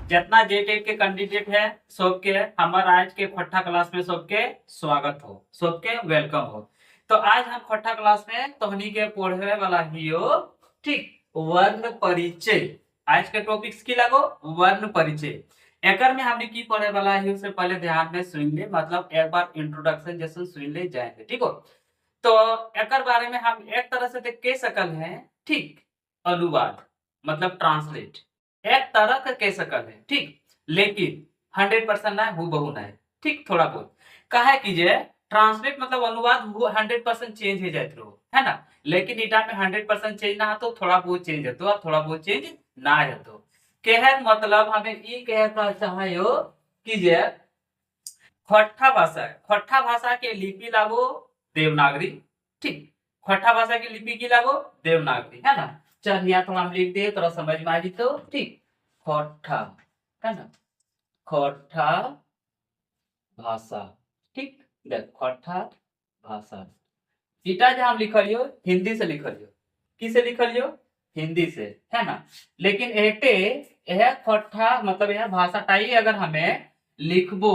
जितना जेटेट के कैंडिडेट है सबके हमारे आज के छठा क्लास में सबके स्वागत हो, सबके वेलकम हो। तो आज हम छठा क्लास में तोहनी के पढ़े वाला हियो ठीक वर्ण परिचय। आज के टॉपिक्स की लगो वर्ण परिचय। एकर में हमने की पढ़े वाला है उससे पहले ध्यान में सुन ले, मतलब एक बार इंट्रोडक्शन जैसे सुन ले जाएंगे, ठीक हो। तो एकर बारे में हम एक तरह से देख के सकल है ठीक अनुवाद, मतलब ट्रांसलेट एक तरह का कह सकल है ठीक, लेकिन 100% ना हूबहू ना है ठीक, थोड़ा बहुत काहे कीजिए ट्रांसलेट मतलब अनुवाद 100% चेंज हो जाते रहो है ना, लेकिन इटा में 100% चेंज ना तो थोड़ा बहुत चेंज होतो और थोड़ा बहुत चेंज ना होतो। कहे मतलब हमें ये कहना चाहिए कि जे खट्टा भाषा के लिपि लागो देवनागरी ठीक, खट्टा भाषा की लिपि की लागो देवनागरी है ना। चल यहाँ थोड़ा हम लिख दे थोड़ा समझ में आ जी तो ठीक, खट्टा है ना, खट्टा भाषा ठीक, देख खट्टा भाषा इटा जो हम लिखलियो हिंदी से लिखलियो, किसे लिखलियो हिंदी से है ना। लेकिन एटे यह खट्टा मतलब यह भाषा टाई अगर हमें लिखबो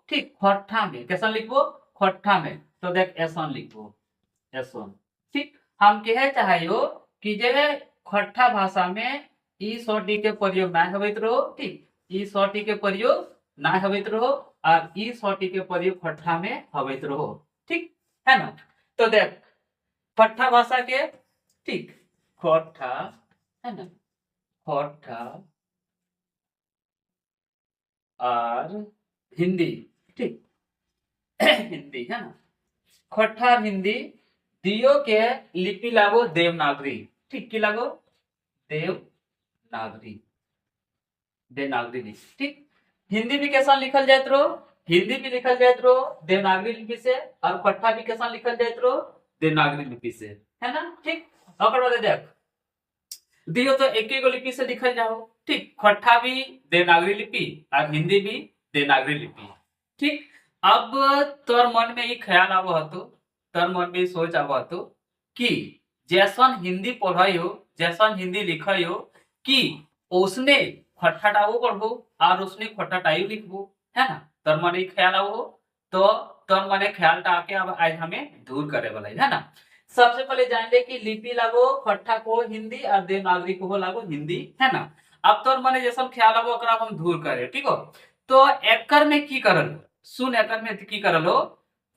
ठीक खट्टा में, कैसा लिखबो खट्टा में, तो देख ऐसा लिखबो ऐसा ठीक। हम कहे चाहिए कि जे खट्टा भाषा में ई सोटी के प्रयोग ना होइत रहो ठीक, ई सोटी के प्रयोग ना होइत रहो और ई सोटी के प्रयोग खट्टा में होइत रहो ठीक है ना। तो देख खट्टा भाषा के ठीक खट्टा है ना, खट्टा और हिंदी ठीक हिंदी है ना, खट्टा और हिंदी दियो के लिपि लागो देवनागरी ठीक, की लागो देवनागरी देवनागरी लिपि ठीक। हिंदी भी कैसा लिखल जाए रो, हिंदी भी लिखल जाए रो देवनागरी लिपि से और खट्टा भी कैसा लिखल जाए रो देवनागरी लिपि से है ना ठीक। और बाद देख दियो तो एक ही लिपि से लिखल जाओ ठीक, खट्टा भी देवनागरी लिपि और हिंदी भी देवनागरी लिपि ठीक। अब तोर मन में ये ख्याल आवो हतो, तोर मन में सोच आवो हतो कि जैसन हिंदी पढ़ायो जैसन हिंदी लिखायो कि उसने खट्टाटाओ पढ़बो और उसने खट्टाटाई लिखबो है ना, तोर मन ये ख्याल आवो। तो तोर मन ख्याल टा के अब आज हमें दूर करे वाला है ना। सबसे पहले जान ले कि लिपि लागो खट्टा को हिंदी और देवनागरी को लागो हिंदी है ना। अब तोर मन जैसन ख्याल आवो ओकरा हम दूर करे ठीक हो। तो एकर में की करल सुन, एकर में की करल हो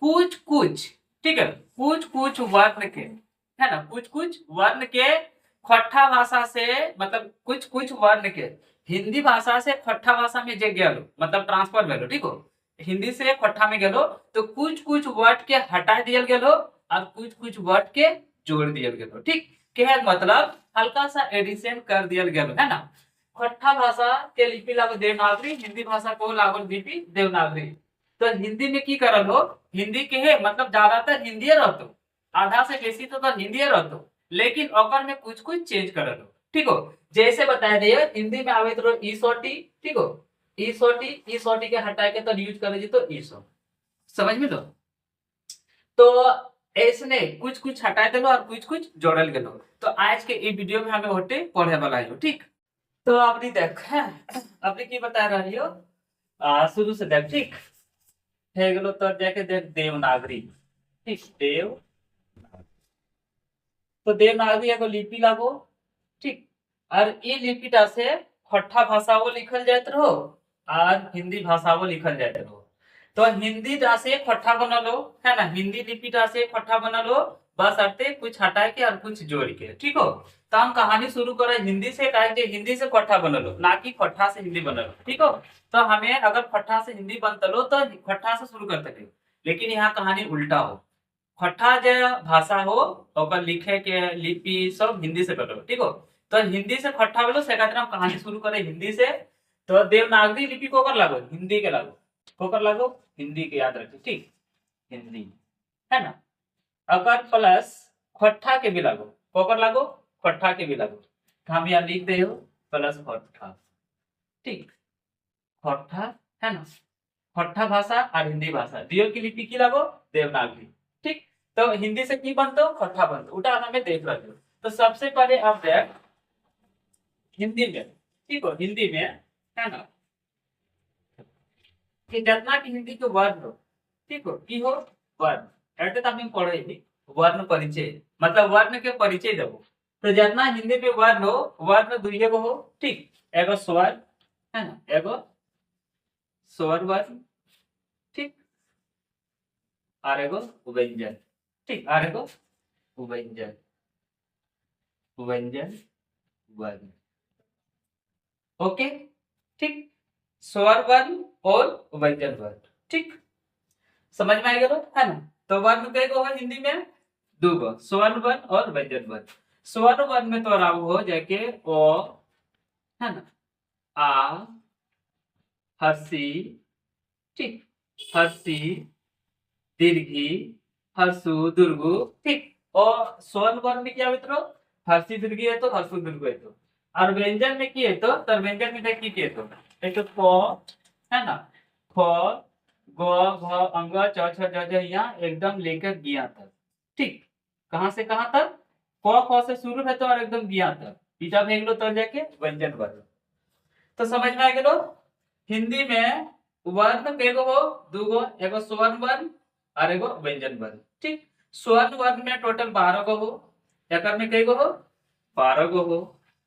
कुछ कुछ ठीक है, कुछ कुछ वर्ण के है ना, कुछ कुछ वर्ण के खट्टा भाषा से मतलब कुछ कुछ वर्ण के हिंदी भाषा से खट्टा भाषा में जे गेलो मतलब ट्रांसफर भेलो ठीक हो, हिंदी से खट्टा में गेलो तो कुछ कुछ वर्ड के हटा दियल गेलो और कुछ कुछ वर्ड के जोड़ दियल गेलो ठीक, के मतलब हल्का सा एडिशन कर दियल गेलो है ना। खट्टा भाषा के लिपि लागो देवनागरी, हिंदी भाषा को लागो लिपि देवनागरी। तो हिंदी में की करल हो, हिंदी के है मतलब ज्यादातर हिंदी रहतो, आधा से बेसी तो हिंदी रहतो, लेकिन ओकर में कुछ कुछ चेंज करल हो ठीक हो। जैसे बताया दिए हिंदी में आवे तो ई सोटी ठीक हो, ई सोटी के हटा के तो यूज करे जी तो ई सो, समझ में लो। तो ऐसने कुछ कुछ हटा देलो और कुछ कुछ जोड़ल गेलो। तो आज के ई वीडियो में हमें होटे पढ़े वाला है ठीक। तो अपनी देख अपनी की बता रही हो शुरू से देख ठीक है गेलो तो जाके देख देवनागरी ठीक, देव तो देवनागरी एगो लिपि लागो ठीक, और ई लिपिटा से खट्टा भाषा वो लिखल जात रहो और हिंदी भाषा वो लिखल जात रहो। तो हिंदी टा से खट्टा बनलो है ना, हिंदी लिपिटा से खट्टा बनलो बस अर्थे कुछ हटा के और कुछ जोड़ के ठीक हो। तो हम कहानी शुरू करें हिंदी से, कहे हिंदी से खट्टा बनलो ना कि खट्टा से हिंदी बनलो ठीक हो। तो हमें अगर खट्टा से हिंदी बनतलो तो खट्टा से शुरू करते, लेकिन यहाँ कहानी उल्टा हो, खट्टा जो भाषा हो ओकर लिखे के लिपि सब हिंदी से करो ठीक हो। तो हिंदी से खट्टा बोलो से हम कहानी शुरू करें हिंदी से। तो देवनागरी लिपि को कर लागो हिंदी के लागो, को कर लागो हिंदी के, याद रखिए ठीक हिंदी है ना। अगर प्लस खट्टा के भी लागो, को कर लागो खट्टा के भी लागो, तो हम यहाँ लिख दे हो प्लस खट्टा ठीक, खट्टा है ना, खट्टा भाषा और हिंदी भाषा दियो की लिपि की लागो देवनागरी ठीक। तो हिंदी से की बनतो खट्टा बनतो, उठा हमें देख रहे हो। तो सबसे पहले आप देख हिंदी में ठीक हो, हिंदी में है ना कि जितना भी हिंदी के वर्ण हो, ठीक हो की हो वर्ण एटे तक पढ़े वर्ण परिचय मतलब वर्ण के परिचय देवो। तो जितना हिंदी में वर्ण हो वर्ण दुइये गो हो, ठीक, एगो स्वर है ना, एगो स्वर वर्ण, ठीक, और एगो व्यंजन, ठीक, और एगो व्यंजन, व्यंजन वर्ण, ओके, ठीक, स्वर वर्ण और व्यंजन वर्ण, ठीक, समझ में आ गया है ना। तो वर्ण कई गो है हिंदी में, दो गो, स्वर्ण वर्ण और व्यंजन वर्ण। स्वर्ण वर्ण में तो राव हो जाके ओ है ना, आ, हर्षी, ठीक, हर्षी, दीर्घी, हर्षु, दुर्गु, ठीक। और स्वर्ण वर्ण में क्या मित्रों, हर्षी दीर्घी है तो हर्षु दुर्गु है तो, और व्यंजन में की है तो व्यंजन में देखिए की है तो एक तो क है ना, ख ग घ अंग च छ ज झ यहाँ एकदम लेकर ज्ञा तक, ठीक, कहां से कहां तक, क ख से शुरू है तो और एकदम ज्ञा तक इटा भेग लो तो जाके व्यंजन वर्ण। तो समझ में आ गेलो हिंदी में वर्ण केगो हो, दूगो, एगो स्वर्ण वर्ण और एगो व्यंजन वर्ण, ठीक। स्वर्ण वर्ण में टोटल 12 गो हो, एकर में केगो हो 12 गो हो,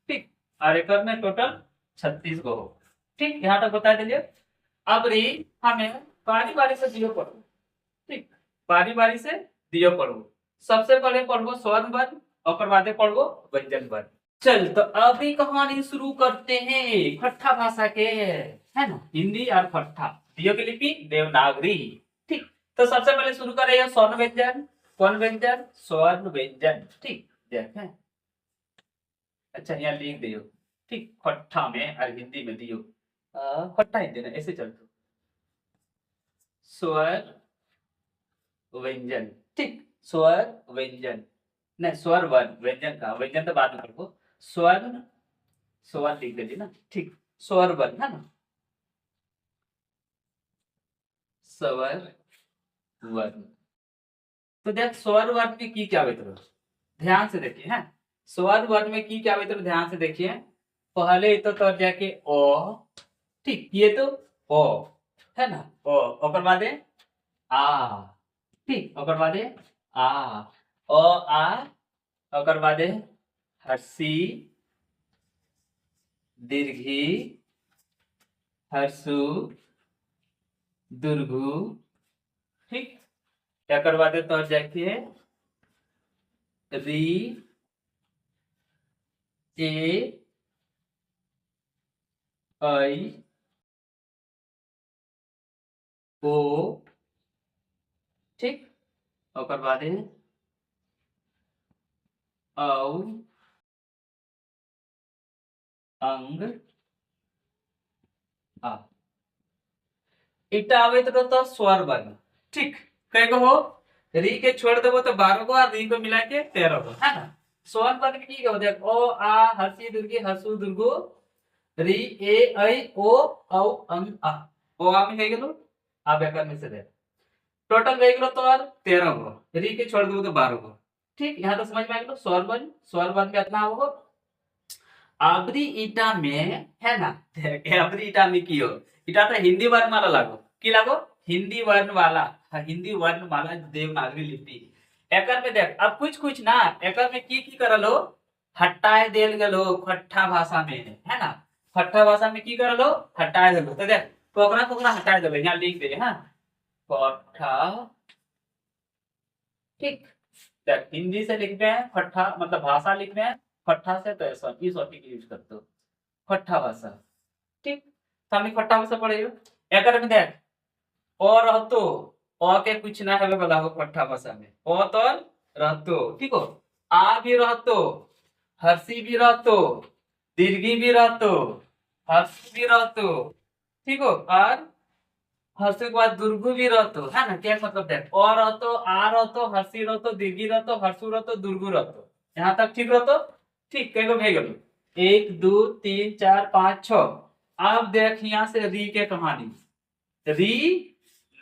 ठीक, और एकर में टोटल 36 गो हो, ठीक, यहाँ तक बता दीजिए। अब री हमें बारी बारी से दियो पढ़ो, ठीक, बारी बारी से दियो पढ़ो। सबसे पहले पढ़ो स्वर्ण वर्ण और बाद पढ़ो व्यंजन वर्ण। चल तो अभी कहानी शुरू करते हैं खट्टा भाषा के, है ना, हिंदी और खट्टा, दियो की लिपि देवनागरी, ठीक। तो सबसे पहले शुरू करेंगे स्वर्ण व्यंजन, कौन व्यंजन, स्वर्ण व्यंजन, ठीक, देखें, अच्छा यहाँ लिख दियो, ठीक, खट्टा में और हिंदी में दियो, खट्टा हिंदी ना ऐसे चलते, स्वर व्यंजन, ठीक, स्वर व्यंजन, नहीं स्वर वर्ण, व्यंजन का व्यंजन तो बाद में पढ़ो, स्वर्ण, स्वर लिख दीजिए ना, ठीक, स्वर वर्ण है ना, स्वर वर्ण। तो देख स्वर वर्ण में की क्या मित्र, ध्यान से देखिए हैं, स्वर वर्ण में की क्या मित्र ध्यान से देखिए, पहले तो जाके ओ, ठीक, ये तो ओ है ना, ओ और बाद आ, ठीक, और बाद आ, ओ आ, और बाद हर्षी, दीर्घी, हर्षु, दुर्घु, ठीक, क्या करवा दे तो जाके री, ए, आई, ओ, ठीक, और बाद औ, अंग, आ, इटा आवे तो स्वर वर्ण, ठीक, कई गो हो, री के छोड़ देबो तो 12 गो और री को मिला के 13 गो है ना। स्वर वर्ण में की हो देख ओ आ हर्षी दीर्घी हर्षु दुर्गु री ए ऐ ओ औ अंग आ, ओ आ में है गेलो, अब एकर में से दे टोटल हो गेलो तो 13 गो, री के छोड़ देबो तो 12 गो, ठीक, यहाँ तो समझ में आ गेलो स्वर वर्ण में कितना हो, अबरी ईटा में है ना, अबरी ईटा में की हो, ईटा तो हिंदी वर्ण वाला लागो, की लागो हिंदी वर्ण वाला, हिंदी वर्ण वाला देवनागरी लिपि, एकर में देख अब कुछ कुछ ना एकर में की करल हो, हटाए देल गेलो खट्टा भाषा में है ना, खट्टा भाषा में की करल हो, हटाए देलो, तो देख कोकरा कोकरा हटाए देलो, यहाँ लिख दे हां खट्टा, ठीक, देख हिंदी से लिखते हैं खट्टा मतलब भाषा लिखते हैं खट्टा से, तो ऐसा इस वाक्य की यूज करते हो खट्टा भाषा, ठीक, तो हमने खट्टा भाषा पढ़ेगा, एकर में देख और रहतो, और के कुछ ना है वाला हो खट्टा भाषा में, ओ तो रहतो, ठीक हो, आ भी रहतो, हर्षी भी रहतो, दीर्घी भी रहतो, हर्ष भी रहतो, ठीक हो, और हर्ष के बाद दुर्गु भी रहतो है ना, क्या मतलब देख और रहतो, आ रहतो, हर्षी रहतो, दीर्घी रहतो, हर्षु रहतो, दुर्गु रहतो, यहाँ तक ठीक रहतो, ठीक, कई गो भे गेलो 1 2 3 4 5 6। अब देख यहाँ से री के कहानी, री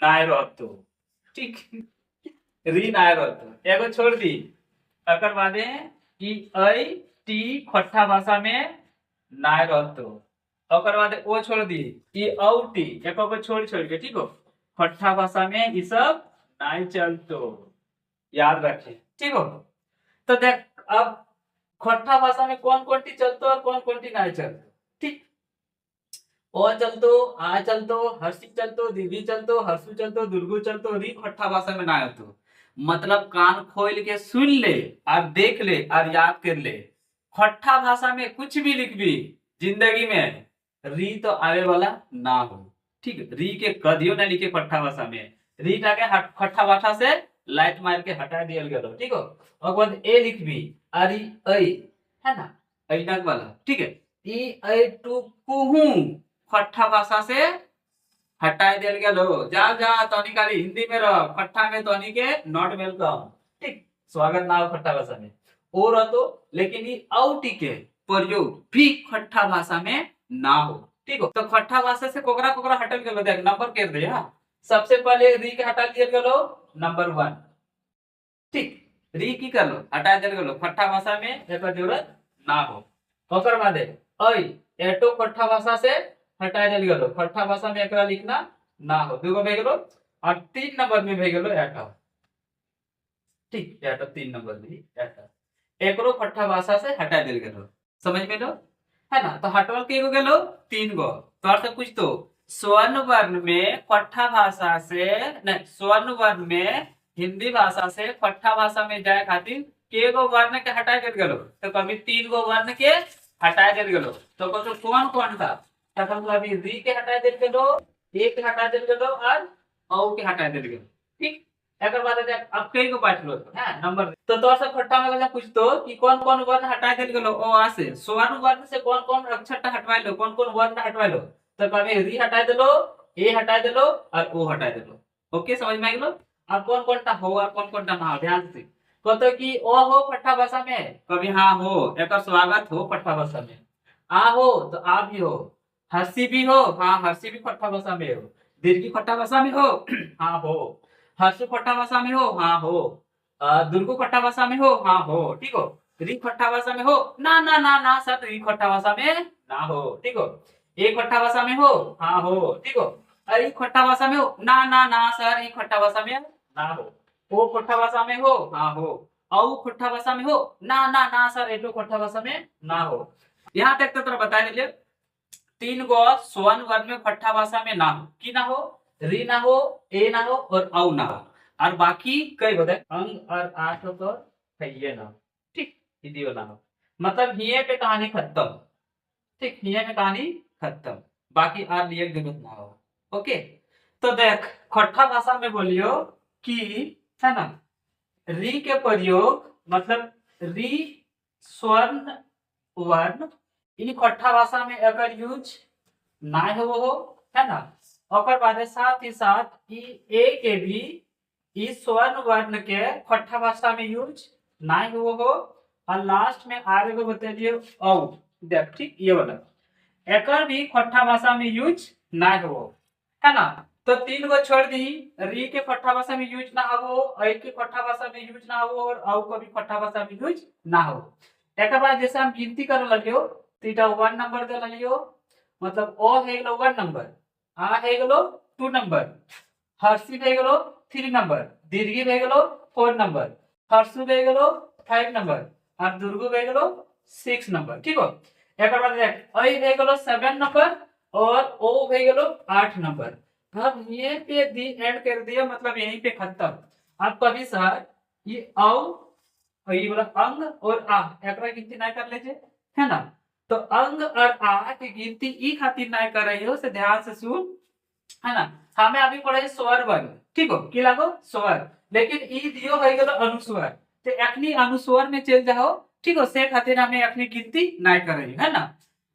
नाय रहतो, ठीक, री नाय रहतो, एगो छोड़ दी, अकर बादे ई ऐ टी खट्टा भाषा में नाय रहतो, ओकर बाद ओ छोड़ दी ई औ टी एक को छोड़ छोड़ के ठीक हो खट्टा भाषा में ये सब नहीं चलतो याद रखे ठीक हो। तो देख अब खट्टा भाषा में कौन कौन टी चलतो और कौन कौन टी नहीं चलतो ठीक। ओ चलतो आ चलतो हर्षिक चलतो दीदी चलतो हर्षु चलतो दुर्गु चलतो री खट्टा भाषा में ना होतो मतलब कान खोल के सुन ले और देख ले और याद कर ले। खट्टा भाषा में कुछ भी लिख भी जिंदगी में री तो आवे वाला ना हो ठीक। री के कदियो ना लिखे खट्टा भाषा में री टाके खट्टा भाषा से लाइट मार के हटा दिया गया ठीक हो। और बाद ए लिख भी अरी ऐ है ना ऐनक वाला ठीक है ई ऐ टू कुहू खट्टा भाषा से हटाए दिया गया लो जा जा तोनी खाली हिंदी में रह खट्टा में तोनी के नॉट वेलकम ठीक स्वागत ना हो खट्टा भाषा में और तो लेकिन ये औटी के प्रयोग भी खट्टा भाषा में ना हो ठीक हो। तो खट्टा भाषा से कोकरा कोकरा हटल गेलो देख नंबर कर दे हां सबसे पहले री के हटा दिया गेलो नंबर 1 ठीक री की कर लो हटा दिया गेलो खट्टा भाषा में एकर जरूरत ना हो। ओकर बाद ऐ एटो खट्टा भाषा से हटा दिया गेलो खट्टा भाषा में एकरा लिखना ना हो दुगो भे गेलो और 3 नंबर में भे गेलो एटा ठीक एटा 3 नंबर में एटा एकरो खट्टा भाषा से हटा दिया गेलो समझ में लो है ना। तो हटवल के गो गेलो 3 गो तो अर्थ कुछ तो स्वर्ण वर्ण में खट्टा भाषा से नहीं स्वर्ण वर्ण में हिंदी भाषा से खट्टा भाषा में जाए खातिर के गो वर्ण के हटा दिया गेलो तो कभी 3 गो वर्ण के हटा दिया गेलो तो कौन कौन था तब अभी री के हटा दिया गेलो ए के हटा दिया गेलो और औ के हटा दिया गेलो ठीक। एकर बाद देख अब कई गो बात लो है नंबर तो तोर से खट्टा में गला पूछ तो कि कौन कौन वर्ण हटा दिया गेलो ओ आ से स्वर्ण वर्ण से कौन कौन अक्षर हटवाई लो कौन कौन वर्ण हटवाई लो तो कभी री हटा देलो ए हटा देलो और ओ हटा देलो ओके समझ में आ गेलो। अब कौन कौन टा हो और कौन कौन टा ना हो ध्यान से कहतो कि ओ हो खट्टा भाषा में कभी हां हो एकर स्वागत हो खट्टा भाषा में आ हो तो आ भी हो हर्षी भी हो हाँ हर्षी भी खट्टा भाषा में हो दीर्घी खट्टा भाषा में हो हाँ हो हर्षु खट्टा भाषा में हो हाँ हो दुर्गु खट्टा भाषा में हो हाँ हो ठीक हो। री खट्टा भाषा में हो ना ना ना ना सर री खट्टा भाषा में ना हो ठीक हो। ए खट्टा भाषा में हो हाँ हो ठीक हो। ई खट्टा भाषा में हो ना ना ना सर ई खट्टा भाषा में ना हो। ओ खट्टा भाषा में हो हाँ हो औ खट्टा भाषा में हो ना ना ना सर एटो खट्टा भाषा में ना हो। यहाँ तक तो तेरा बता दीजिए 3 गो स्वर्ण वर्ण में खट्टा भाषा में ना हो की ना हो री ना हो ए ना हो और औ ना हो और बाकी कई बताए अंग और आठ हो तो ये ना हो ठीक हिंदी वाला हो मतलब हिये पे कहानी खत्म ठीक हिये में कहानी खत्म बाकी और लिए जरूरत ना हो ओके। तो देख खट्टा भाषा में बोलियो कि है ना री के प्रयोग मतलब री स्वर्ण वर्ण इ खट्टा भाषा में अगर यूज ना हो है ना और बाद साथ ही साथ ए के भी इस स्वर्ण वर्ण के खट्टा भाषा में यूज ना हो और लास्ट में आगे को बता दिए औ देख ठीक ये वाला एकर भी खट्टा भाषा में यूज ना हो है ना। तो 3 गो छोड़ दी री के खट्टा भाषा में यूज ना हो ऐ के खट्टा भाषा में यूज ना हो और औ को भी खट्टा भाषा में यूज ना हो। एकर बाद जैसे हम गिनती कर लियो तो इटा 1 नंबर दे लियो मतलब ओ है गेलो 1 नंबर आ है गेलो 2 नंबर हर्षी है गेलो 3 नंबर दीर्घी है गेलो 4 नंबर हर्षु है गेलो 5 नंबर और दुर्गु है गेलो 6 नंबर ठीक हो। एकर बाद देख ऐ है गेलो 7 नंबर और ओ है गेलो 8 नंबर। अब ये पे दी एंड कर दिया मतलब यहीं पे खत्म। अब कभी सर ये औ ये वाला अंग और आ एकरा गिनती ना कर ले है ना। तो अंग और आ की गिनती ई खातिर ना कर रही हो से ध्यान से सुन है ना। हमें अभी पढ़े स्वर वर्ण ठीक हो की लागो स्वर लेकिन ई दियो है गेलो अनुस्वर तो अखनी अनुस्वर में चल जाओ ठीक हो से खातिर हमें अखनी गिनती ना कर रही है ना।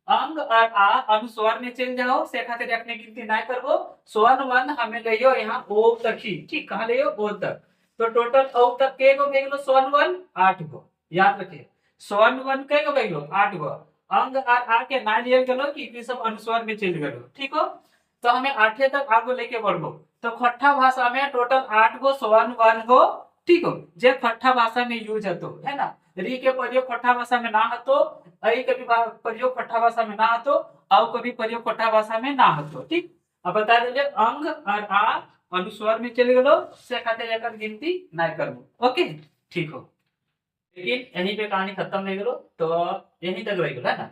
अंग और आ अनुस्वर में चल जाओ से खातिर अखनी गिनती ना करबो स्वर वर्ण हमें लियो यहाँ ओ तक ही ठीक कहां लियो ओ तक। तो टोटल औ तक के गो भेगलो स्वर्ण वर्ण 8 गो याद रखिए स्वर्ण वर्ण के गो भेगलो 8 गो अंग और आ के ना लियल गेलो कि सब अनुस्वर में चल गेलो ठीक हो। तो हमें 8 तक आगे लेके बढ़बो तो खट्टा भाषा में टोटल 8 गो स्वर्ण वर्ण हो ठीक हो जे खट्टा भाषा में यूज हतो है ना। री के प्रयोग खट्टा भाषा में ना हतो ऐ के भी प्रयोग खट्टा भाषा में ना हतो और कभी प्रयोग खट्टा भाषा में ना हो। ठीक, अब बता दीजिए अंग और आ अनुस्वर में चले गलो से खाते जाकर गिनती ना करो। ओके, ठीक हो। लेकिन यहीं पे कहानी खत्म नहीं करो, तो यहीं तक रह गलो है ना।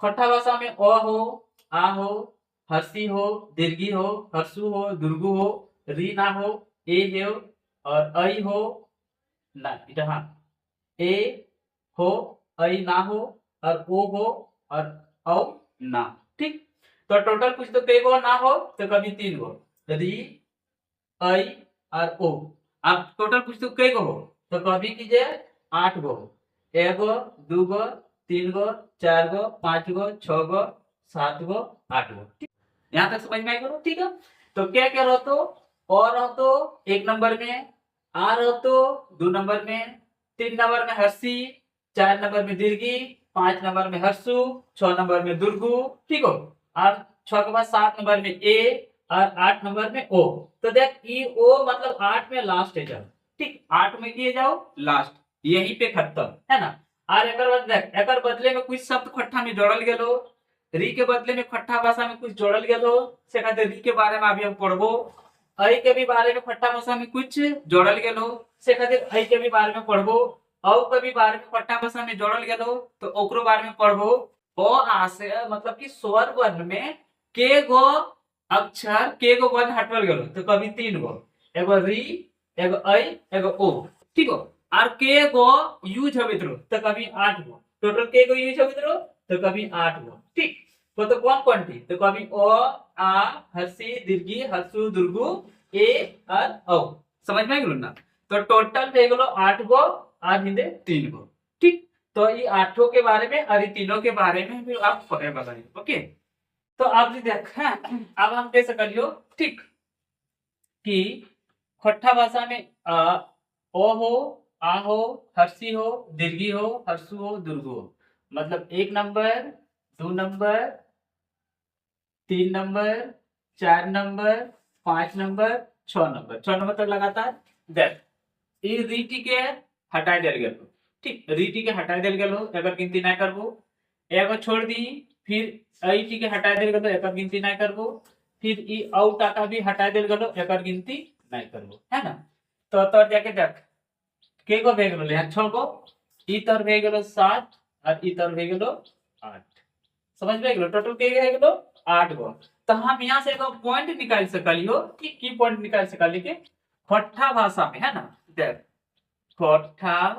खट्टा भाषा में अ हो, आ हो, हर्षी हो, दीर्घी हो, हर्षु हो, दुर्गु हो, री ना हो, ए हो और ऐ हो ना, इटा हाँ, ए हो, ऐ ना हो और ओ हो और औ ना। ठीक, तो टोटल कुछ तो कई गो ना हो तो कभी 3 गो, री, ऐ और ओ। अब टोटल कुछ तो कई गो हो तो कभी कीजिए 8 गो, एगो, दूगो, 3 गो, 4 गो, 5 गो, 6 गो, 7 गो, 8 गो। यहाँ तक समझ में आएगा। ठीक है, तो क्या क्या रहो तो और रहो तो 1 नंबर में, आ रहो तो 2 नंबर में, 3 नंबर में हर्षी, 4 नंबर में दीर्घी, 5 नंबर में हर्षु, 6 नंबर में दुर्गु। ठीक हो, और 6 के बाद 7 नंबर में ए और 8 नंबर में ओ। तो देख ई ओ मतलब 8 में लास्ट है जाओ। ठीक, 8 में किए जाओ लास्ट, यहीं पे खत्म है ना। और एकर बाद देख एकर बदले में कुछ शब्द खट्टा में जोड़ल गेलो, री के बदले में खट्टा भाषा में कुछ जोड़ल गेलो से कहते री के बारे में अभी हम पढ़बो। ऐ के भी बारे में खट्टा भाषा में कुछ जोड़ल गेलो से कहते ऐ के भी बारे में पढ़बो। औ के भी बारे में खट्टा भाषा में जोड़ल गेलो तो ओकरो बारे में पढ़बो। ओ आ से मतलब कि स्वर वर्ण में के गो अक्षर के गो वर्ण हटवल गेलो तो कभी 3 गो, एगो री, एगो ऐ, एगो ओ। ठीक हो, और के गो यूज होवित रहो तो कभी 8 गो, टोटल के गो यूज होवित रहो तो कभी 8 गो। ठीक, तो कौन कौन थी तो कभी ओ, आ, हर्षी, दीर्घी, हर्षु, दुर्गु, ए और औ। समझ में गेलो ना। तो टोटल हो गेलो 8 गो और हिंदे 3 गो। ठीक, तो ये 8 के बारे में और ये तीनों के बारे में भी आप पढ़े बताइए। ओके, तो आप जी देख अब हम दे सकलियो। ठीक, कि खट्टा भाषा में ओ हो, आ हो, हर्षी हो, दीर्घी हो, हर्षु हो, दुर्गु हो। मतलब 1 number, 2 number, 3 number, 4 number, 5 number, 6 number, 6 number तक लगातार। देख ई रीटी के हटाई देल गेलो। ठीक, रीटी के हटाई देल गेलो एकर गिनती ना करबो। एगो छोड़ दी, फिर ऐटी के हटाई देल गेलो एकर गिनती ना करबो। फिर ई औ टाका भी हटाई देल गेलो एकर गिनती ना करबो, है ना। तो तोर जाके देख के गो भे गेलो यहाँ 6 गो, ई तर भे गेलो 7 और ई तर भे गेलो 8। समझ में गेलो, टोटल के भे गेलो 8 गो। तो हम यहाँ से एगो पॉइंट निकाल सकलियो कि की पॉइंट निकाल सकलियो कि खट्टा भाषा में, है ना। देख खट्टा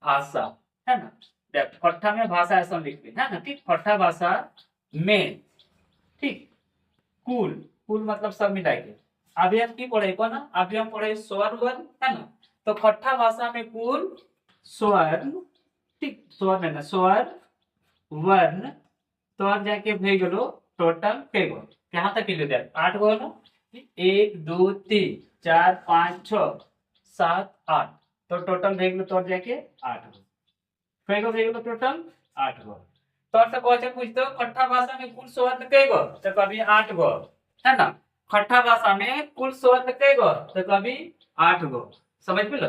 भाषा, है ना। देख खट्टा में भाषा ऐसा लिखते है ना। ठीक, खट्टा भाषा में, ठीक, कुल, कुल मतलब सब मिला के। अभी हम की पढ़े को ना, अभी हम पढ़े स्वर वर्ण, है ना। तो खट्टा भाषा में कुल स्वर, ठीक, स्वर में ना स्वर वर्ण तो अब जाके भे गेलो टोटल के गो यहाँ तक ले दे 8 गो ना। 1 2 3 4 5 6 7 8, तो टोटल भे गेलो तो जाके 8 गो। कई गो भे गेलो टोटल 8 गो। तो से क्वेश्चन पूछतो खट्टा भाषा में कुल स्वर कई गो तो कभी 8 गो, है ना। खट्टा भाषा में कुल स्वर कई गो तो कभी 8 गो। समझ में लो।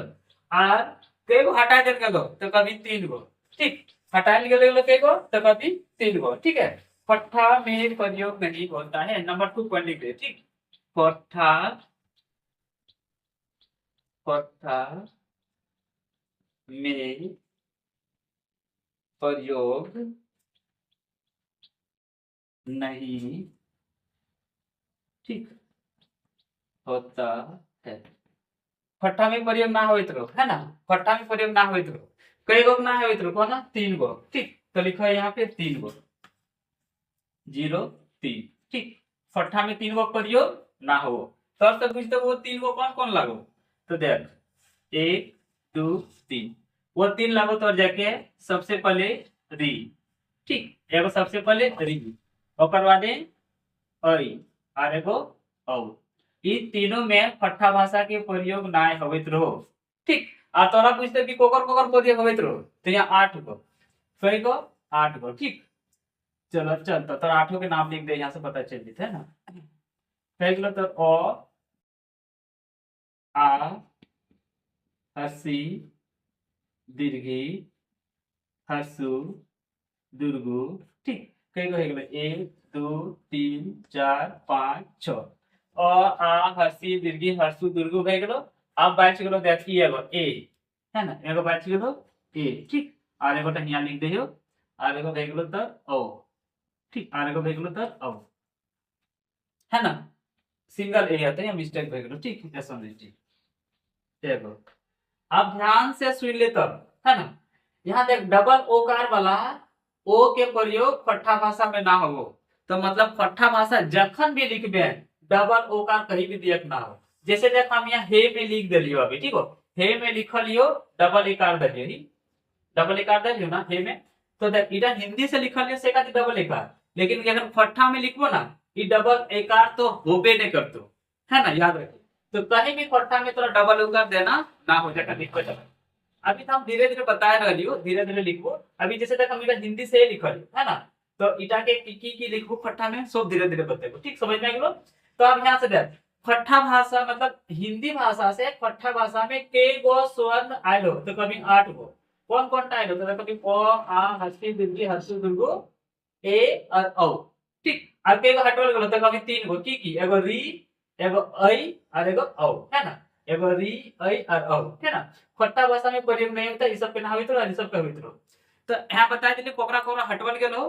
और कई गो हटा दे गेलो तो कभी 3 गो। ठीक, हटाए गेलो कई गो तो कभी 3 गो। ठीक है, खट्टा में प्रयोग नहीं होता है। नंबर 2 पढ़ लीजिए। ठीक, खट्टा, खट्टा में प्रयोग नहीं, ठीक, होता है। खट्टा में प्रयोग ना होइत रहो, है ना। खट्टा में प्रयोग ना होइत रहो, कई गो ना होइत रहो ना 3 गो। ठीक, तो लिखो यहाँ पे 3 गो, 0 3। ठीक, खट्टा में 3 गो प्रयोग ना हो। तो अब तक पूछते वो 3 गो कौन कौन लागो तो देख 1 2 3, वो 3 लागो तो जाके सबसे पहले री। ठीक, एगो सबसे पहले री, ओकर बाद ऐ और एगो औ। ई तीनों में खट्टा भाषा के प्रयोग ना होइत रहो। ठीक, आ तोरा पूछते कि कोकर कोकर प्रयोग होइत रहो तो यहाँ 8 गो, कई गो 8 गो। ठीक, चलो चल तो तोरा 8 के नाम लिख दे, यहाँ से पता चल जेते, है ना। कई गलो तो अ, आ, हर्षी, दीर्घी, हर्षु, दुर्गु। ठीक, कई गो हो गेलो 1 2 3 4 5 6 अ आ हसी दीर्घी हरसु दुर्गु हो गेलो। अब बाच गेलो देख ई एगो ए है ना, एगो बाच गेलो ए ठीक। और एगो टा यहाँ लिख दियो और एगो हो गेलो त ओ ठीक, और एगो हो गेलो त ओ है ना, सिंगल ए आता है मिस्टेक हो गेलो ठीक है समझ ठीक। देखो अब ध्यान से सुन ले तब है ना, यहाँ देख डबल ओकार वाला ओ के प्रयोग फट्ठा भाषा में ना हो। तो मतलब फट्ठा भाषा जखन भी लिखबे डबल ओकार कहीं भी दियक ना हो। जैसे देख हम यहाँ हे में लिख दिलियो अभी ठीक हो, हे में लिखलियो डबल एकार दिलियो ही, डबल एकार दिलियो ना हे में। तो देख इधर हिंदी से लिखलियो से का डबल एकार, लेकिन अगर फट्ठा में लिखबो ना ये डबल एकार तो होबे नहीं करतो है ना, याद रखिए। तो कहीं भी फट्ठा में तोरा डबल एकार देना ना हो जाएगा दिक्कत है। अभी तो हम धीरे धीरे बता रही हो, धीरे धीरे लिखबो। अभी जैसे तक हम हिंदी से लिखल है ना, तो इटा के की लिखबो फट्ठा में सब धीरे धीरे बतेबो ठीक, समझ में आ गेलो। तो अब यहाँ से देख फट्ठा भाषा मतलब हिंदी भाषा से फट्ठा भाषा में के गो स्वर्ण आयलो, तो कभी 8 गो। कौन कौन टा आयलो, तो कभी प आ हस्ती दीर्घी हर्षु दुर्गु ए और औ ठीक। और के गो हटवल गेलो, तो कभी 3 गो की एगो री एगो ऐ और एगो औ है ना, एगो री ऐ और औ है ना। फट्टा भाषा में प्रयोग नहीं होता, इस सब पे ना होइत रहो, इस सब पे होइत रहो। तो यहाँ बता दिले कोकरा कोकरा हटवल गेलो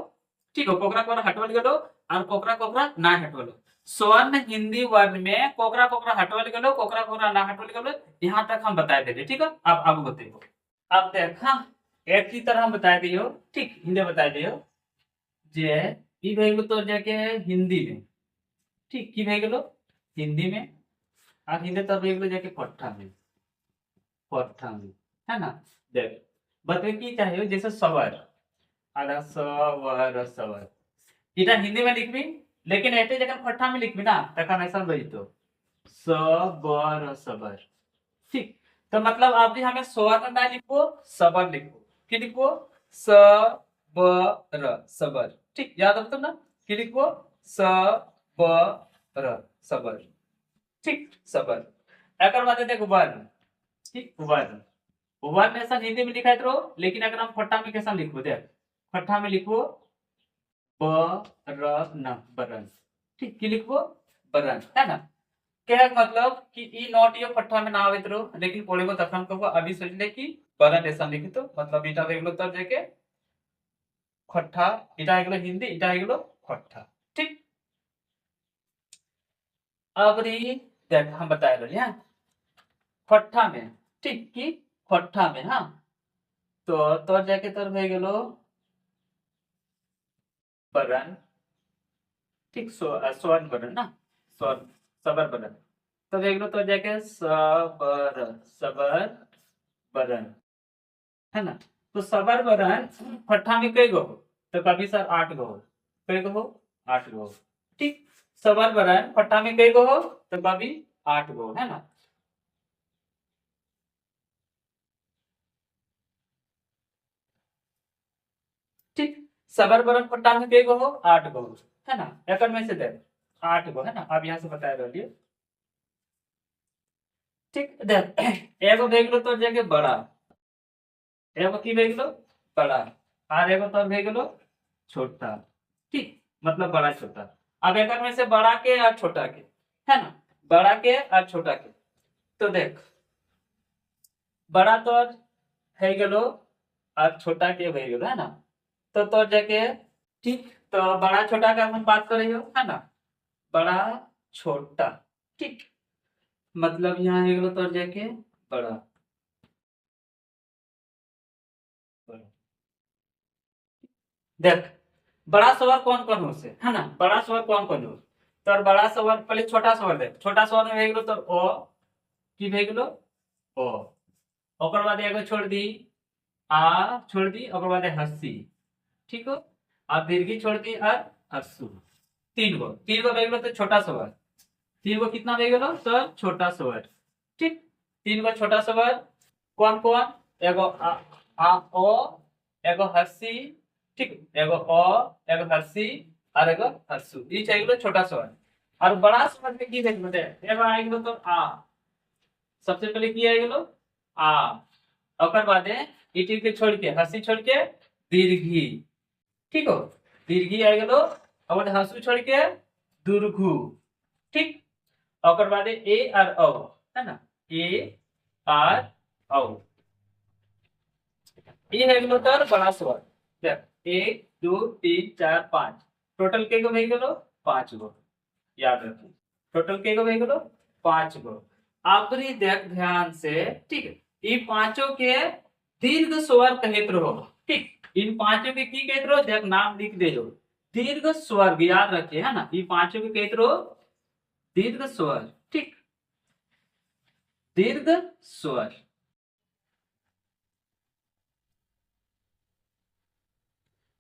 ठीक हो, कोकरा कोकरा हटवल गेलो और कोकरा कोकरा ना हटवलो। स्वर्ण हिंदी वर्ण में कोकरा कोकरा हटवल गेलो, कोकरा कोकरा ना हटवल गेलो, यहाँ तक हम बता देले ठीक है। अब आगे बताइए। अब देख हाँ एक ही तरह हम बता दियो ठीक, हिंदी बता दियो जे ई भई गेलो तो जाके हिंदी में ठीक, की भई गेलो हिंदी में और हिंदी तो भई गेलो जाके पट्ठा में, पट्ठा में है ना। देख बताइए की चाहिए जैसे सवर आधा सवर सवर इटा हिंदी में लिखबी, लेकिन ऐसे जगह फट्ठा में लिखबी ना तखन ऐसा बजी तो सबर सबर ठीक। तो मतलब आप भी हमें स्वर ना लिखो सबर लिखो, की लिखो सबर सबर ठीक, याद रखो ना की लिखो सबर सबर ठीक सबर। एकर बाद देखो वर्ण ठीक, वर्ण वर्ण ऐसा हिंदी में लिखा रहो, लेकिन अगर हम फट्टा में कैसा लिखो देख फट्टा में लिखो बरन बरन ठीक, की लिखबो बरन है ना। क्या मतलब कि ई नॉट यो फट्ठा में ना आवे रहो, लेकिन पढ़ेबो तखन कहबो अभी सोच ले कि बरन ऐसा लिखी तो मतलब इटा देखलो तब जाके फट्ठा, इटा गेलो हिंदी इटा गेलो फट्ठा ठीक। अब री देख हम बता रहे हैं फट्ठा में ठीक, की फट्ठा में हाँ। तो जाके तोर भई गेलो बरन ठीक, स्वर्ण बरन ना स्वर्ण सबर बरन। तो देख लो तो जाके सबर सबर बरन है ना। तो सबर बरन फट्ठा में कई गो हो, तो कभी सर 8 गो हो, कई गो हो 8 गो हो ठीक। सबर बरन फट्ठा में कई गो हो, तो कभी 8 गो है ना ठीक। सबर बरन फट्ठा में कई गो हो 8 गो है ना, एक में से देख 8 गो है ना। अब यहाँ से बता रही ठीक। देख एगो देख लो तो जाके बड़ा, एगो की भई गेलो बड़ा और एगो तो भई गेलो छोटा ठीक, मतलब बड़ा छोटा। अब एकर में से बड़ा के और छोटा के है ना, बड़ा के और छोटा के। तो देख बड़ा तो है गेलो और छोटा के भई गेलो है ना। तो जाके ठीक, तो बड़ा छोटा का हम बात कर रही हो है ना, बड़ा छोटा ठीक, मतलब यहाँ है गेलो तो जाके बड़ा बड़ा। देख बड़ा स्वर कौन कौन हो से है ना, बड़ा स्वर कौन कौन हो। तो बड़ा स्वर पहले छोटा स्वर देख, छोटा स्वर में भई गेलो तो ओ की भई गेलो ओ, ओकर बाद एगो छोड़ दी आ छोड़ दी, ओकर बाद हस्सी ठीक हो, और दीर्घी छोड़ दी और हस्सू। 3 गो भई गेलो तो छोटा स्वर, 3 गो कितना भई गेलो तो छोटा स्वर ठीक। 3 गो छोटा स्वर कौन कौन, एगो आ ओ एगो हस्सी ठीक, एगो ओ एगो हस्सी और एगो हस्सू, ई चाहिए गेलो छोटा स्वर। और बड़ा स्वर में की देखबो दे, एगो आ गेलो तो आ, सबसे पहले की आ गेलो आ, ओकर बादे इटी के छोड़ के हंसी छोड़ के दीर्घी ठीक हो, दीर्घी आ गेलो और हसु छोड़ के दुर्घु, ठीक। और बाद ए और औ, है ना, ए और औ, ये है गेलो तर बड़ा स्वर। देख 1 2 3 4 5 टोटल के गो हो गेलो 5 गो, याद रखिए टोटल के गो हो गेलो 5 गो। आखिरी देख ध्यान से, ठीक है, ये पांचों के दीर्घ स्वर कहत रहो, ठीक। इन पांचों के की कहत रहो, देख नाम लिख दे जो, दीर्घ स्वर, याद रखिए, है ना, ये पांचों के कहत रहो दीर्घ स्वर, ठीक, दीर्घ स्वर।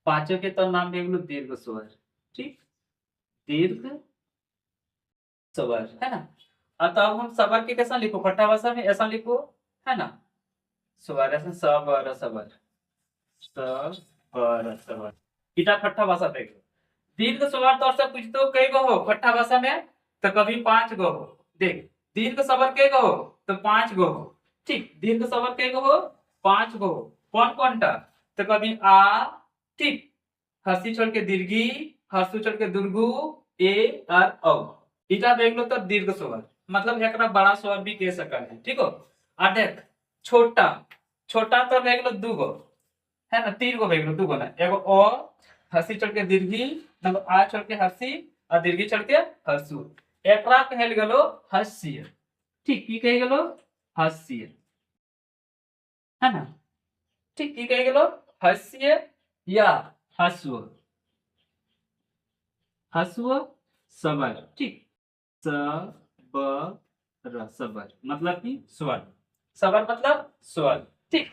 पांचों के तो नाम देख लो दीर्घ स्वर, ठीक, दीर्घ स्वर, है ना। अब हम स्वर के कैसा लिखो, खट्टा भाषा में ऐसा लिखो, है ना, स्वर ऐसा स्वर स्वर स्वर स्वर, इटा खट्टा भाषा पे दीर्घ स्वर तो सब कुछ तो कई गो हो खट्टा भाषा में, तो कभी 5 गो हो। देख दीर्घ स्वर के गो हो तो 5 गो हो, ठीक, दीर्घ स्वर के गो हो 5 गो हो। कौन कौन टा, तो कभी आ, ठीक, हंसी छोड़ के दीर्घी, हंसू छोड़ के दुर्गु, ए और औ, इटा देख लो तो दीर्घ स्वर, मतलब एकरा बड़ा स्वर भी कह सकल है, ठीक हो। और देख छोटा, छोटा तो देख लो 2 गो, है ना, 3 गो देख लो, 2 गो ना, एगो ओ, हंसी छोड़ के दीर्घी, मतलब आ छोड़ के हंसी और दीर्घी छोड़ के हंसू, एकरा कहल गेलो हास्य, ठीक, की कह गेलो हास्य, है ना, ठीक, की कह गेलो हास्य या हस्व, हस्व सबर, ठीक, सबर सबर मतलब कि स्वर, सबर मतलब स्वर, ठीक,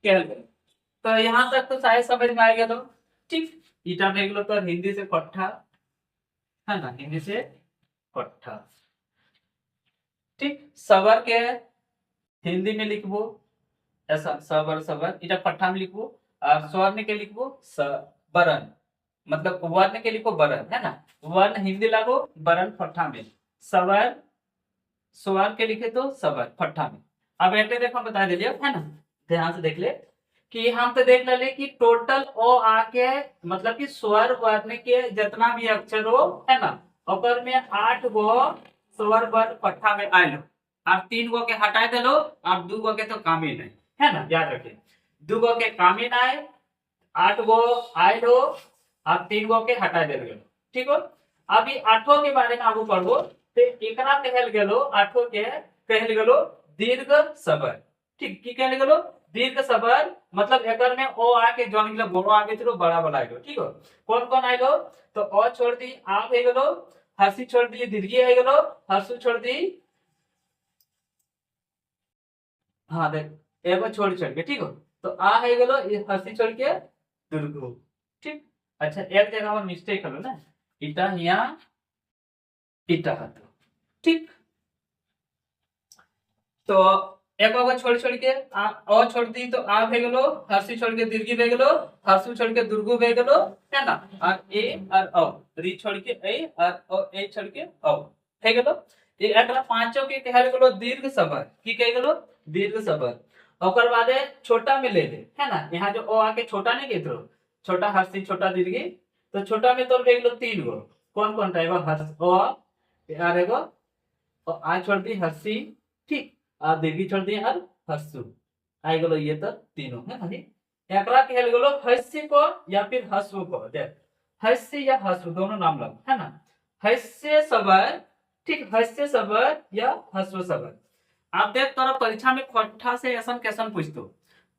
कहल गेलो। तो यहाँ तक तो शायद समझ में आ गया, तो ठीक, ईटा में गेलो तो हिंदी से कट्ठा, है ना, हिंदी से कट्ठा, ठीक। सबर के हिंदी में लिखबो ऐसा सबर सबर, इटा पट्ठा में लिखबो, और स्वर्ण के लिखबो बरन, मतलब वर्ण के लिखो बरन, है ना, वर्ण हिंदी लागो बरन पट्ठा में, सबर स्वर के लिखे तो सबर पट्ठा में। अब एक देखो बता दिलिए, है ना, ध्यान से देख ले कि हम तो देख ले कि टोटल ओ आके मतलब कि स्वर वर्ण के जितना भी अक्षर हो, है ना, ओकर में 8 गो स्वर वर्ण पट्ठा में आयल, आप 3 गो के हटा दे लो, आप 2 गो के तो काम ही नहीं, है ना, याद रखिए 2 गो के काम ही नहीं, 8 गो आयल हो, आप 3 गो के हटा दे गए, ठीक हो। अभी 8 के बारे में आगू पढ़ो, तो एकरा कहल गेलो 8 के कहल गेलो दीर्घ स्वर, ठीक, की कहल गेलो दीर्घ स्वर, मतलब एकर में ओ आ के जोन गेलो बड़ो आगे तो बड़ा वाला आइलो, ठीक हो। कौन कौन आइलो, तो ओ छोड़ दी आ हो गेलो, हंसी छोड़ दी दीर्घी हो गेलो, हंसू छोड़ दी, हाँ देख एगो छोड़ छोड़ के, ठीक हो, तो आ हो गेलो हंसी छोड़ के दुर्गु, ठीक। अच्छा एक जगह पर मिस्टेक हलो ना, इटा यहाँ इटा हतो, ठीक। तो एक बार छोड़ छोड़ के आ ओ छोड़ दी तो आ भे गेलो, हर्षी छोड़ के दीर्घी भे गेलो, हर्षु छोड़ के दुर्गु भे गेलो, है ना, और ए और औ, री छोड़ के ए और ओ ए छोड़ के औ हे गेलो। ये एकरा पांचों के कहल गेलो दीर्घ स्वर, की कह गेलो दीर्घ स्वर। ओकर बादे छोटा में ले ले, है ना, यहाँ जो ओ आके छोटा नहीं कहत रहो, छोटा हर्षी छोटा दीर्घी, तो छोटा में तो भे गेलो 3 गो, कौन कौन रहेगा, हर्ष ओ और एगो आ छोड़ दी हर्षी, ठीक, आ दीर्घी छोड़ दी और हर्षु, आई गेलो ये तो तीनों, है ना, एकरा कहल गेलो हस्य को या फिर हस्व को, देख हस्य या हस्व दोनों नाम लग, है ना, हस्य स्वर, ठीक, हस्य स्वर या हस्व स्वर। आप देख तोरा परीक्षा में खट्ठा से ऐसा क्वेश्चन पूछतो,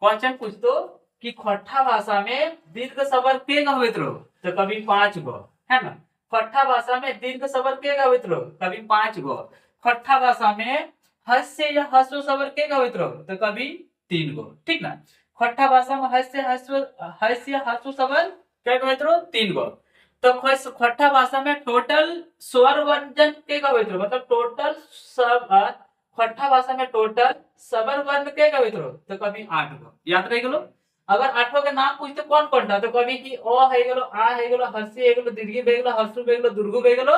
क्वेश्चन पूछतो कि खट्ठा भाषा में दीर्घ स्वर के होइत रहो, तो कभी 5 गो, है ना, खट्ठा भाषा में दीर्घ स्वर के होइत रहो, कभी 5 गो, खट्ठा भाषा में हस्य या हस्व स्वर के होइत रहो, तो कभी 3 गो, ठीक ना। खट्ठा भाषा में हस्य हस्व स्वर के होइत रहो 3 गो, तो खट्ठा भाषा में टोटल स्वर व्यंजन के होइत रहो, मतलब टोटल सब खट्ठा भाषा में टोटल स्वर वर्ण के होइत रहो, तो कभी 8 गो, याद रह गेलो। अगर 8 के नाम पूछते कौन कौन था, तो कभी की ओ है गेलो, आ है गेलो, हर्षी है गेलो, दीर्घी है गेलो, हर्षु है गेलो, दुर्गु है गेलो,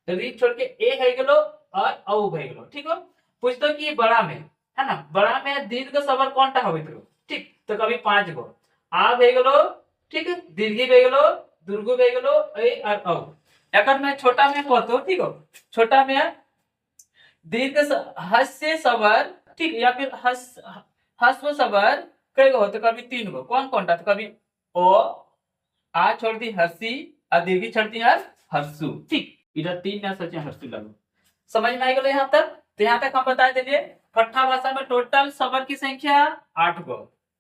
री छोड़ के ए है गेलो और औ है गेलो, ठीक हो। पूछतो कि बड़ा में, है ना, बड़ा में दीर्घ स्वर कौन टा होइत रहो, ठीक, तो कभी 5 गो आ है गेलो, ठीक है, दीर्घी बे गेलो, दुर्गु बे गेलो, ए और औ। एकर में छोटा में कतो, ठीक हो, छोटा में दीर्घ हस्य सवर, ठीक, या फिर हस्व सवर कई गो होते, कभी 3 गो, कौन कौन था, तो कभी ओ आ छोड़ दी हर्षी और दीर्घी छोड़ दी हर्षु, ठीक, इधर 3 या सोचे हर्षु लगो। समझ में आ गया यहाँ तक? तो यहाँ तक हम बता देंगे खट्टा भाषा में टोटल सवर की संख्या 8 गो,